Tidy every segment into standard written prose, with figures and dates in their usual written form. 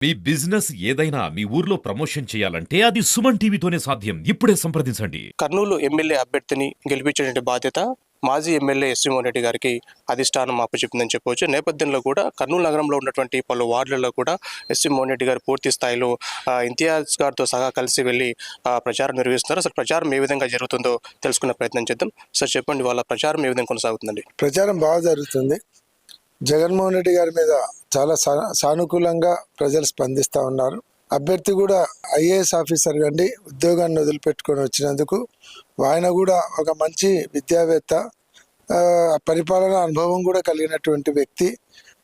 మీ business ఏదైనా మీ ఊర్లో promotion చేయాలంటే అది సుమన్ టీవీతోనే సాధ్యం. ఇప్పుడే సంప్రదించండి. కర్నూలు ఎమ్మెల్యే అభ్యర్థిని గెలిపించేటువంటి బాధ్యత మాజీ ఎమ్మెల్యే ఎస్వి మోహన్ రెడ్డి గారికి అధిష్టానం అప్పచెప్పిందని చెప్పవచ్చు. నేపథ్యంలో కూడా కర్నూలు నగరంలో ఉన్నటువంటి పలు వార్డులలో కూడా ఎస్వి మోహన్ రెడ్డి గారు పూర్తి స్థాయిలో ఇంతియాజ్ గారితో సహా కలిసి వెళ్ళి ప్రచారం నిర్వహిస్తున్నారు. అసలు ప్రచారం ఏ విధంగా జరుగుతుందో తెలుసుకునే ప్రయత్నం చేద్దాం. సార్ చెప్పండి, వాళ్ళ ప్రచారం ఏ విధంగా కొనసాగుతుందండి? ప్రచారం బాగా జరుగుతుంది. జగన్మోహన్ రెడ్డి గారి మీద చాలా సానుకూలంగా ప్రజలు స్పందిస్తూ ఉన్నారు. అభ్యర్థి కూడా ఐఏఎస్ ఆఫీసర్ కండి ఉద్యోగాన్ని వదిలిపెట్టుకొని వచ్చినందుకు ఆయన కూడా ఒక మంచి విద్యావేత్త, పరిపాలన అనుభవం కూడా కలిగినటువంటి వ్యక్తి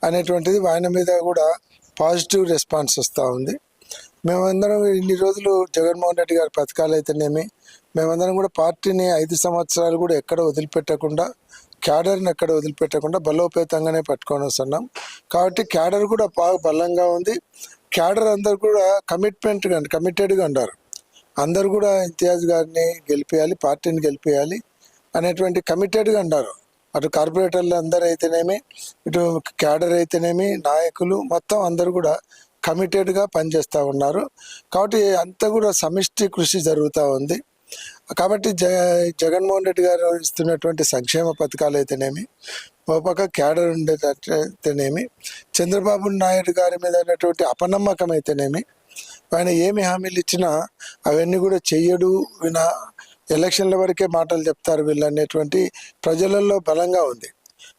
అనేటువంటిది ఆయన మీద కూడా పాజిటివ్ రెస్పాన్స్ వస్తూ ఉంది. మేమందరం ఇన్ని రోజులు జగన్మోహన్ రెడ్డి గారి పథకాలు అయితేనేమి, మేమందరం కూడా పార్టీని 5 సంవత్సరాలు కూడా ఎక్కడ వదిలిపెట్టకుండా, క్యాడర్ని ఎక్కడ వదిలిపెట్టకుండా బలోపేతంగానే పట్టుకొని వస్తున్నాం. కాబట్టి క్యాడర్ కూడా బాగా బలంగా ఉంది. క్యాడర్ అందరు కూడా కమిటెడ్గా ఉన్నారు. అందరు కూడా ఇంతియాజ్ గారిని గెలిపేయాలి, పార్టీని గెలిపేయాలి అనేటువంటి కమిటెడ్గా ఉన్నారు. అటు కార్పొరేటర్లు అందరూ అయితేనేమి, ఇటు క్యాడర్ అయితేనేమి, నాయకులు మొత్తం అందరు కూడా కమిటెడ్గా పనిచేస్తూ ఉన్నారు. కాబట్టి అంతా కూడా సమిష్టి కృషి జరుగుతూ ఉంది. కాబట్టి జగన్మోహన్ రెడ్డి గారు ఇస్తున్నటువంటి సంక్షేమ పథకాలు అయితేనేమి, ఒక పక్క క్యాడర్ ఉండేటైతేనేమి, చంద్రబాబు నాయుడు గారి మీద ఉన్నటువంటి అపనమ్మకం అయితేనేమి, ఆయన ఏమి హామీలు ఇచ్చినా అవన్నీ కూడా చెయ్యడు, ఎలక్షన్ల వరకే మాటలు చెప్తారు వీళ్ళు అనేటువంటి ప్రజలలో బలంగా ఉంది.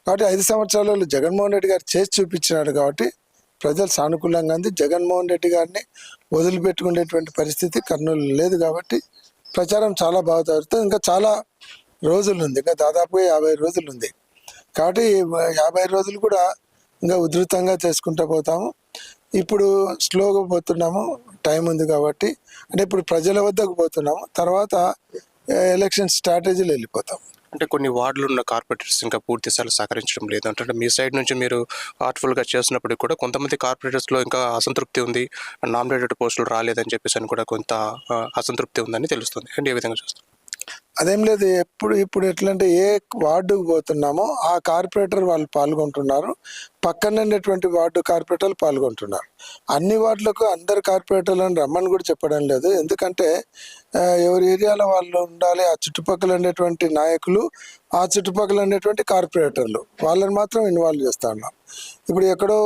కాబట్టి 5 సంవత్సరాలలో జగన్మోహన్ రెడ్డి గారు చేసి చూపించినాడు. కాబట్టి ప్రజలు సానుకూలంగా ఉంది. జగన్మోహన్ రెడ్డి గారిని వదిలిపెట్టుకునేటువంటి పరిస్థితి కర్నూలు లేదు. కాబట్టి ప్రచారం చాలా బాగా జరుగుతుంది. ఇంకా చాలా రోజులు ఉంది, ఇంకా దాదాపుగా 50 రోజులు ఉంది. కాబట్టి 50 రోజులు కూడా ఇంకా ఉధృతంగా చేసుకుంటూ పోతాము. ఇప్పుడు స్లోగా పోతున్నాము, టైం ఉంది కాబట్టి. అంటే ఇప్పుడు ప్రజల వద్దకు పోతున్నాము, తర్వాత ఎలక్షన్ స్ట్రాటజీలు వెళ్ళిపోతాం. అంటే కొన్ని వార్డులు ఉన్న కార్పొరేటర్స్ ఇంకా పూర్తి స్థాయిలో సహకరించడం లేదు అంటే మీ సైడ్ నుంచి మీరు హార్ట్ఫుల్గా చేస్తున్నప్పటికీ కూడా కొంతమంది కార్పొరేటర్స్లో ఇంకా అసంతృప్తి ఉంది, నామినేటెడ్ పోస్టులు రాలేదని చెప్పేసి అని కూడా కొంత అసంతృప్తి ఉందని తెలుస్తుంది. అంటే ఏ విధంగా చూస్తాం? అదేం లేదు. ఇప్పుడు ఎట్లంటే ఏ వార్డుకు పోతున్నామో ఆ కార్పొరేటర్ వాళ్ళు పాల్గొంటున్నారు, పక్కన ఉన్నటువంటి వార్డు కార్పొరేటర్లు పాల్గొంటున్నారు. అన్ని వార్డులకు అందరు కార్పొరేటర్లను రమ్మని కూడా చెప్పడం లేదు. ఎందుకంటే ఎవరి ఏరియాలో వాళ్ళు ఉండాలి. ఆ చుట్టుపక్కల ఉండేటువంటి నాయకులు, ఆ చుట్టుపక్కల ఉండేటువంటి కార్పొరేటర్లు వాళ్ళని మాత్రం ఇన్వాల్వ్ చేస్తూ ఉన్నాం. ఇప్పుడు ఎక్కడో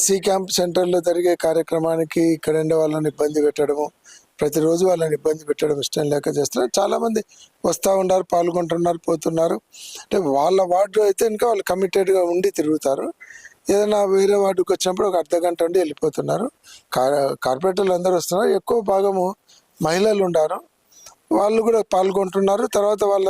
సి క్యాంప్ సెంటర్లో జరిగే కార్యక్రమానికి ఇక్కడ ఉండే వాళ్ళని ఇబ్బంది పెట్టడము, ప్రతిరోజు వాళ్ళని ఇబ్బంది పెట్టడం ఇష్టం లేక చేస్తున్నారు. చాలామంది వస్తూ ఉన్నారు, పాల్గొంటున్నారు, పోతున్నారు. అంటే వాళ్ళ వార్డు అయితే ఇంకా వాళ్ళు కమిటెడ్గా ఉండి తిరుగుతారు. ఏదైనా వేరే వార్డుకి వచ్చినప్పుడు ఒక అర్ధగంట ఉండి వెళ్ళిపోతున్నారు. కార్పొరేటర్లు అందరూ వస్తున్నారు. ఎక్కువ భాగము మహిళలు ఉన్నారు, వాళ్ళు కూడా పాల్గొంటున్నారు. తర్వాత వాళ్ళ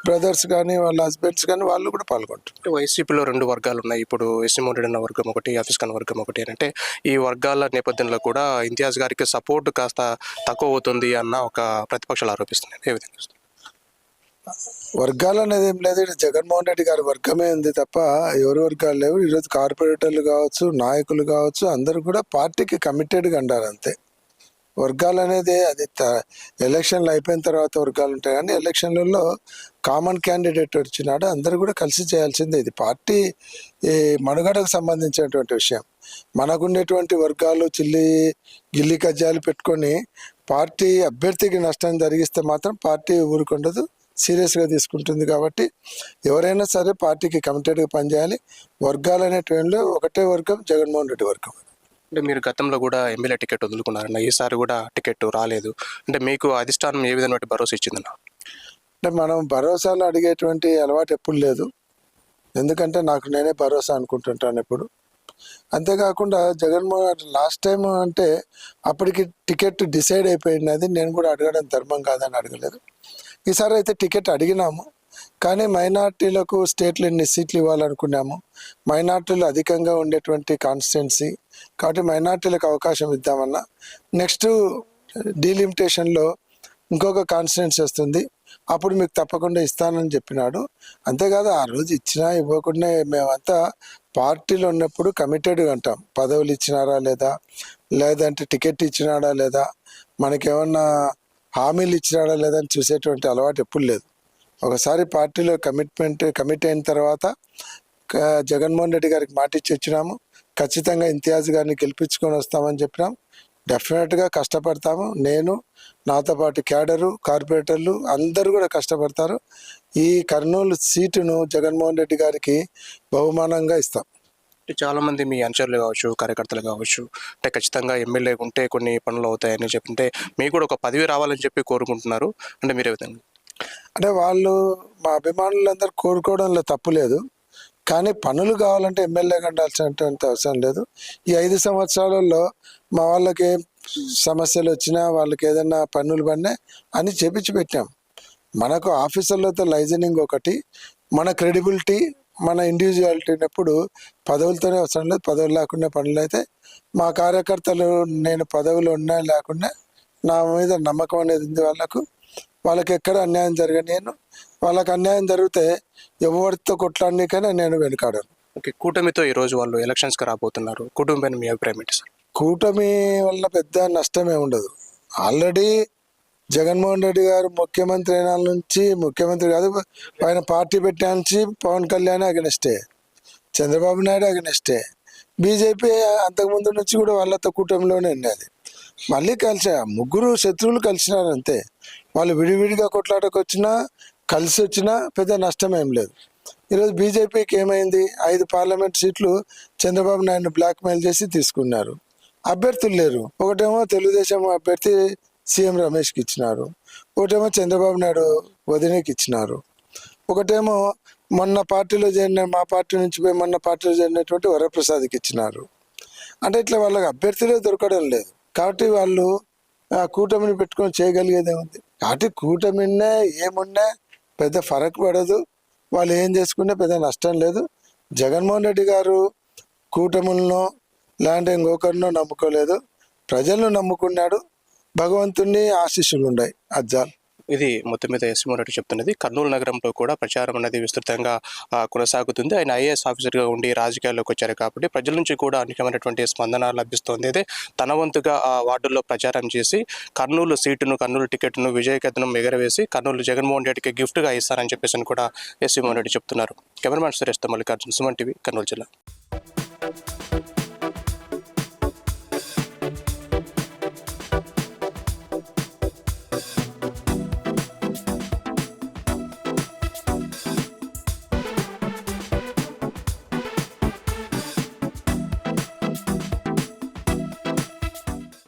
బ్రదర్స్ కానీ వాళ్ళ హస్బెండ్స్ కానీ వాళ్ళు కూడా పాల్గొంటారు. వైసీపీలో 2 వర్గాలు ఉన్నాయి. ఇప్పుడు ఎస్వి మోహన్ రెడ్డి అన్న వర్గం ఒకటి, ఆఫీస్ ఖాన్ వర్గం ఒకటి. అంటే ఈ వర్గాల నేపథ్యంలో కూడా ఇంతియాజ్ గారికి సపోర్ట్ కాస్త తక్కువ అవుతుంది అన్న ఒక ప్రతిపక్షాలు ఆరోపిస్తున్నాయి. ఏ విధంగా? వర్గాలు అనేది ఏం లేదు. ఇక్కడ జగన్మోహన్ రెడ్డి గారి వర్గమే ఉంది తప్ప ఎవరి వర్గాలు లేవు. ఈరోజు కార్పొరేటర్లు కావచ్చు, నాయకులు కావచ్చు, అందరూ కూడా పార్టీకి కమిటెడ్గా ఉండాలి అంతే. వర్గాలు అనేది అది ఎలక్షన్లు అయిపోయిన తర్వాత వర్గాలు ఉంటాయి, కానీ ఎలక్షన్లలో కామన్ క్యాండిడేట్ వచ్చినాడు అందరూ కూడా కలిసి చేయాల్సిందే. ఇది పార్టీ మనుగడకు సంబంధించినటువంటి విషయం. మనకుండేటువంటి వర్గాలు గిల్లి కజ్జాలు పెట్టుకొని పార్టీ అభ్యర్థికి నష్టం జరిగిస్తే మాత్రం పార్టీ ఊరుకుండదు, సీరియస్గా తీసుకుంటుంది. కాబట్టి ఎవరైనా సరే పార్టీకి కమిటెడ్గా పనిచేయాలి. వర్గాలు అనేటువంటి ఒకటే వర్గం, జగన్మోహన్ రెడ్డి వర్గం. అంటే మీరు గతంలో కూడా ఎమ్మెల్యే టికెట్ వదులుకున్నారన్న, ఈసారి కూడా టికెట్ రాలేదు. అంటే మీకు అధిష్టానం ఏ విధమైన భరోసా ఇచ్చిందన్న? అంటే మనం భరోసాలు అడిగేటువంటి అలవాటు ఎప్పుడు లేదు. ఎందుకంటే నాకు నేనే భరోసా అనుకుంటుంటాను ఎప్పుడు. అంతేకాకుండా జగన్మోహన్ లాస్ట్ టైం అంటే అప్పటికి టికెట్ డిసైడ్ అయిపోయినది, నేను కూడా అడగడం ధర్మం కాదని అడగలేదు. ఈసారి అయితే టికెట్ అడిగినాము, కానీ మైనార్టీలకు స్టేట్లో ఎన్ని సీట్లు ఇవ్వాలనుకున్నాము. మైనార్టీలు అధికంగా ఉండేటువంటి కాన్స్టిట్యున్సీ కాబట్టి మైనార్టీలకు అవకాశం ఇద్దామన్నా. నెక్స్ట్ డీలిమిటేషన్లో ఇంకొక కాన్స్టిట్యున్సీ వస్తుంది, అప్పుడు మీకు తప్పకుండా ఇస్తానని చెప్పినాడు. అంతేకాదు ఆ రోజు ఇచ్చినా ఇవ్వకుండా మేమంతా పార్టీలో ఉన్నప్పుడు కమిటెడ్గా ఉంటాం. పదవులు ఇచ్చినారా లేదా, లేదంటే టికెట్ ఇచ్చినాడా లేదా, మనకేమన్నా హామీలు ఇచ్చినాడా లేదా అని చూసేటువంటి అలవాటు ఎప్పుడు లేదు. ఒకసారి పార్టీలో కమిట్ అయిన తర్వాత జగన్మోహన్ రెడ్డి గారికి మాట ఇచ్చి వచ్చినాము. ఖచ్చితంగా ఇంతియాజ్ గారిని గెలిపించుకొని వస్తామని చెప్పినాం. డెఫినెట్గా కష్టపడతాము. నేను, నాతో పాటు క్యాడరు, కార్పొరేటర్లు అందరూ కూడా కష్టపడతారు. ఈ కర్నూలు సీటును జగన్మోహన్ రెడ్డి గారికి బహుమానంగా ఇస్తాం. చాలా మంది మీ అనుచరులు కావచ్చు, కార్యకర్తలు కావచ్చు, అంటే ఖచ్చితంగా ఎమ్మెల్యే ఉంటే కొన్ని పనులు అవుతాయని చెప్తుంటే మీకు కూడా ఒక పదవి రావాలని చెప్పి కోరుకుంటున్నారు. అంటే మీరే విధంగా అంటే వాళ్ళు మా అభిమానులందరూ కోరుకోవడంలో తప్పు లేదు, కానీ పనులు కావాలంటే ఎమ్మెల్యే కండాల్సినటువంటి అవసరం లేదు. ఈ 5 సంవత్సరాలలో మా వాళ్ళకి ఏం సమస్యలు వచ్చినా, వాళ్ళకి ఏదైనా పన్నులు పడినా అని చేపించి పెట్టాం. మనకు ఆఫీసర్లతో లైజనింగ్ ఒకటి, మన క్రెడిబిలిటీ, మన ఇండివిజువాలిటీ ఉన్నప్పుడు పదవులతోనే అవసరం లేదు. పదవులు లేకుండా పనులు అయితే మా కార్యకర్తలు, నేను పదవులు ఉన్నా లేకుండా నా మీద నమ్మకం అనేది ఉంది వాళ్ళకి ఎక్కడ అన్యాయం జరగనేను. వాళ్ళకి అన్యాయం జరిగితే ఎవరితో కొట్లాడనీకైనా నేను వెనుకాడను. ఓకే, కూటమితో ఈరోజు వాళ్ళు ఎలక్షన్స్కి రాబోతున్నారు. కూటమి పైన మీ అభిప్రాయం ఏంటి సార్? కూటమి వల్ల పెద్ద నష్టమే ఉండదు. ఆల్రెడీ జగన్మోహన్ రెడ్డి గారు ముఖ్యమంత్రి అయిన నుంచి, ముఖ్యమంత్రి కాదు ఆయన పార్టీ పెట్టా నుంచి పవన్ కళ్యాణ్ అగనెస్టే, చంద్రబాబు నాయుడు అగనెస్టే, బీజేపీ అంతకుముందు నుంచి కూడా వాళ్ళతో కూటమిలోనే ఉండేది. మళ్ళీ ముగ్గురు శత్రువులు కలిసినారు అంతే. వాళ్ళు విడివిడిగా కొట్లాటకు వచ్చినా, కలిసి వచ్చినా పెద్ద నష్టం ఏం లేదు. ఈరోజు బీజేపీకి ఏమైంది? 5 పార్లమెంట్ సీట్లు చంద్రబాబు నాయుడు బ్లాక్మెయిల్ చేసి తీసుకున్నారు. అభ్యర్థులు లేరు. ఒకటేమో తెలుగుదేశం అభ్యర్థి సీఎం రమేష్కి ఇచ్చినారు, ఒకటేమో చంద్రబాబు నాయుడు వదినకి ఇచ్చినారు, ఒకటేమో మొన్న పార్టీలో చేరిన, మా పార్టీ నుంచి పోయి మొన్న పార్టీలో చేరినటువంటి వరప్రసాద్కి ఇచ్చినారు. అంటే ఇట్లా వాళ్ళకి అభ్యర్థులే దొరకడం లేదు. కాబట్టి వాళ్ళు ఆ కూటమిని పెట్టుకొని చేయగలిగేదే ఉంది. కాబట్టి కూటమినే ఏమున్నా పెద్ద ఫరక్ పడదు. వాళ్ళు ఏం చేసుకున్నా పెద్ద నష్టం లేదు. జగన్మోహన్ రెడ్డి గారు కూటములను లాంటి ఇంకొకరినో నమ్ముకోలేదు, ప్రజలను నమ్ముకున్నాడు. భగవంతుని ఆశీస్సులు ఉన్నాయి. అజ్జాల్ ఇది మొత్తం మీద ఎస్ఎం రెడ్డి చెప్తున్నది. కర్నూలు నగరంలో కూడా ప్రచారం అనేది విస్తృతంగా కొనసాగుతుంది. ఆయన ఐఏఎస్ ఆఫీసర్గా ఉండి రాజకీయాల్లోకి వచ్చారు కాబట్టి ప్రజల నుంచి కూడా అనేకమైనటువంటి స్పందన లభిస్తోంది. అయితే తన వంతుగా ఆ వార్డుల్లో ప్రచారం చేసి కర్నూలు సీటును, కర్నూలు టికెట్ను, విజయకేతనం ఎగరవేసి కర్నూలు జగన్మోహన్ రెడ్డికి గిఫ్ట్గా ఇస్తారని చెప్పేసి కూడా ఎస్ఎం రెడ్డి చెప్తున్నారు. కెమెరామ్యాన్ సురేష్తో మల్లికార్జున, సుమన్ టీవీ, కర్నూలు జిల్లా.